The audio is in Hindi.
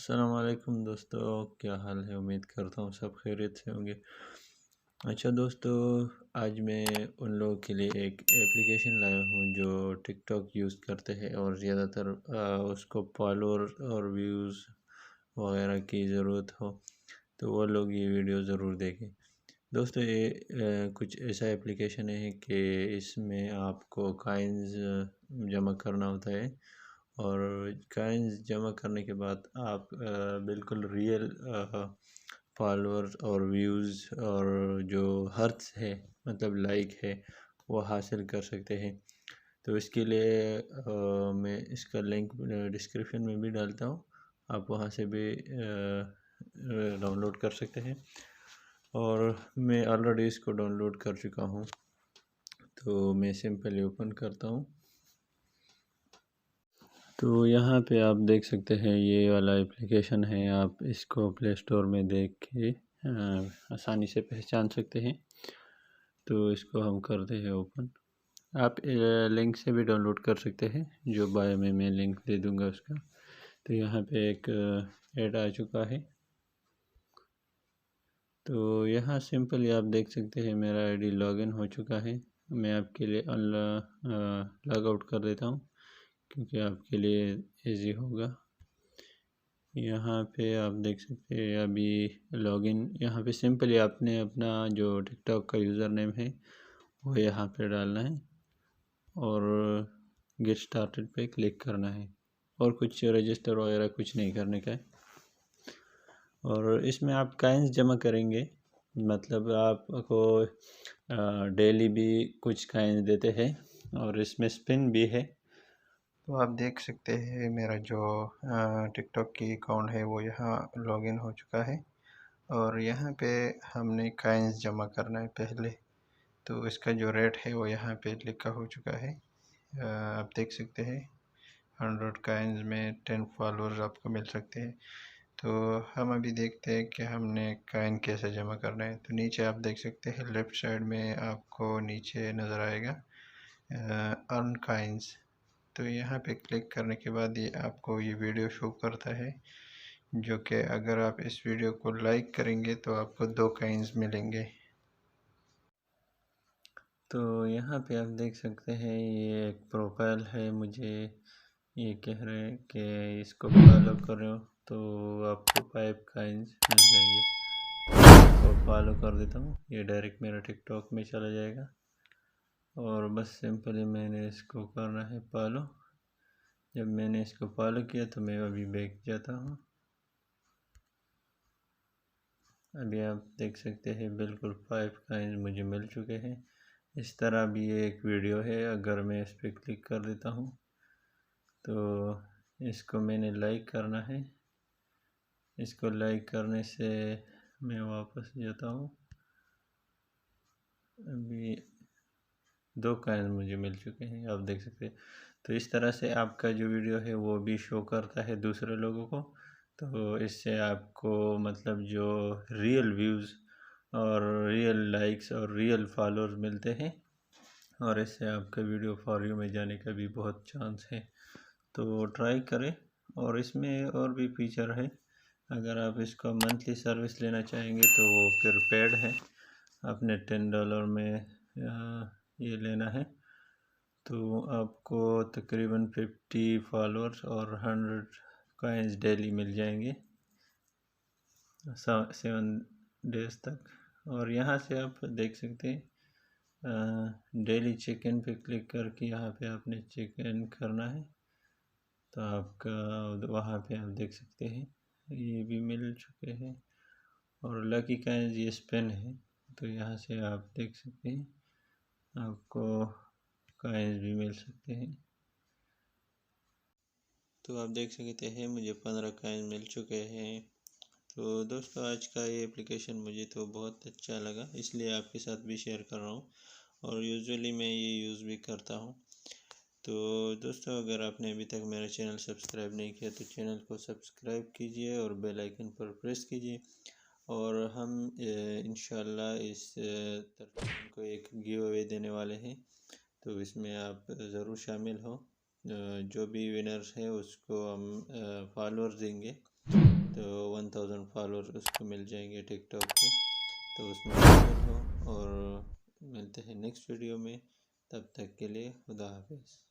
अस्सलाम वालेकुम दोस्तों, क्या हाल है। उम्मीद करता हूँ सब खैरियत से होंगे। अच्छा दोस्तों, आज मैं उन लोगों के लिए एक एप्लीकेशन लाया हूँ जो टिकटॉक यूज़ करते हैं और ज़्यादातर उसको फॉलोअर और व्यूज़ वगैरह की ज़रूरत हो तो वो लोग ये वीडियो ज़रूर देखें। दोस्तों ये कुछ ऐसा एप्लीकेशन है कि इसमें आपको कॉइन्स जमा करना होता है और कॉइन्स जमा करने के बाद आप बिल्कुल रियल फॉलोअर्स और व्यूज़ और जो हर्ट्स है मतलब लाइक है वो हासिल कर सकते हैं। तो इसके लिए मैं इसका लिंक डिस्क्रिप्शन में भी डालता हूँ, आप वहाँ से भी डाउनलोड कर सकते हैं और मैं ऑलरेडी इसको डाउनलोड कर चुका हूँ। तो मैं सिंपली ओपन करता हूँ। तो यहाँ पे आप देख सकते हैं ये वाला एप्लीकेशन है, आप इसको प्ले स्टोर में देख के आसानी से पहचान सकते हैं। तो इसको हम करते हैं ओपन। आप लिंक से भी डाउनलोड कर सकते हैं, जो बायो में मैं लिंक दे दूँगा उसका। तो यहाँ पे एक ऐड आ चुका है। तो यहाँ सिंपली आप देख सकते हैं मेरा आईडी लॉगिन हो चुका है। मैं आपके लिए लॉग आउट कर देता हूँ क्योंकि आपके लिए इजी होगा। यहाँ पे आप देख सकते हैं अभी लॉगिन। यहाँ पे सिंपली आपने अपना जो टिकटॉक का यूज़र नेम है वो यहाँ पे डालना है और गेट स्टार्टेड पे क्लिक करना है और कुछ रजिस्टर वगैरह कुछ नहीं करने का है। और इसमें आप कॉइन्स जमा करेंगे, मतलब आपको डेली भी कुछ कॉइन्स देते हैं और इसमें स्पिन भी है। तो आप देख सकते हैं मेरा जो टिकटॉक की अकाउंट है वो यहाँ लॉगिन हो चुका है और यहाँ पे हमने कॉइन्स जमा करना है पहले। तो इसका जो रेट है वो यहाँ पे लिखा हो चुका है। आप देख सकते हैं 100 कॉइन्स में 10 फॉलोअर्स आपको मिल सकते हैं। तो हम अभी देखते हैं कि हमने कॉइन कैसे जमा करना है। तो नीचे आप देख सकते हैं लेफ़्ट साइड में आपको नीचे नज़र आएगा अर्न कॉइन्स। तो यहाँ पे क्लिक करने के बाद ये आपको ये वीडियो शो करता है, जो कि अगर आप इस वीडियो को लाइक करेंगे तो आपको 2 कॉइन्स मिलेंगे। तो यहाँ पे आप देख सकते हैं ये एक प्रोफाइल है, मुझे ये कह रहे हैं कि इसको फॉलो करो तो आपको 5 कॉइन्स मिल जाएंगे। तो फॉलो कर देता हूँ, ये डायरेक्ट मेरा टिकटॉक में चला जाएगा और बस सिंपली मैंने इसको करना है फॉलो। जब मैंने इसको फॉलो किया तो मैं अभी बैक जाता हूँ। अभी आप देख सकते हैं बिल्कुल 5 कॉइन्स मुझे मिल चुके हैं। इस तरह भी ये एक वीडियो है, अगर मैं इस पर क्लिक कर देता हूँ तो इसको मैंने लाइक करना है। इसको लाइक करने से मैं वापस जाता हूँ। अभी 2 कॉइन मुझे मिल चुके हैं, आप देख सकते हैं। तो इस तरह से आपका जो वीडियो है वो भी शो करता है दूसरे लोगों को। तो इससे आपको मतलब जो रियल व्यूज़ और रियल लाइक्स और रियल फॉलोअर्स मिलते हैं और इससे आपका वीडियो फॉर यू में जाने का भी बहुत चांस है। तो ट्राई करें। और इसमें और भी फीचर है, अगर आप इसका मंथली सर्विस लेना चाहेंगे तो वो फिर पेड है, आपने $10 में ये लेना है। तो आपको तकरीबन 50 फॉलोअर्स और 100 कॉइन्स डेली मिल जाएंगे 7 डेज़ तक। और यहाँ से आप देख सकते हैं डेली चेक इन पे क्लिक करके यहाँ पे आपने चेक इन करना है तो आपका वहाँ पे आप देख सकते हैं ये भी मिल चुके हैं। और लकी कॉइन्स ये स्पिन है, तो यहाँ से आप देख सकते हैं आपको कॉइन्स भी मिल सकते हैं। तो आप देख सकते हैं मुझे 15 कॉइन मिल चुके हैं। तो दोस्तों आज का ये एप्लीकेशन मुझे तो बहुत अच्छा लगा, इसलिए आपके साथ भी शेयर कर रहा हूँ और यूजुअली मैं ये यूज़ भी करता हूँ। तो दोस्तों अगर आपने अभी तक मेरा चैनल सब्सक्राइब नहीं किया तो चैनल को सब्सक्राइब कीजिए और बेल आइकन पर प्रेस कीजिए। और हम इंशाल्लाह इस तरह को एक गिव अवे देने वाले हैं, तो इसमें आप ज़रूर शामिल हो। जो भी विनर्स है उसको हम फॉलोअर्स देंगे तो 1000 फॉलोअर उसको मिल जाएंगे टिकटॉक पे। तो उसमें शामिल हो और मिलते हैं नेक्स्ट वीडियो में। तब तक के लिए खुदा हाफिज़।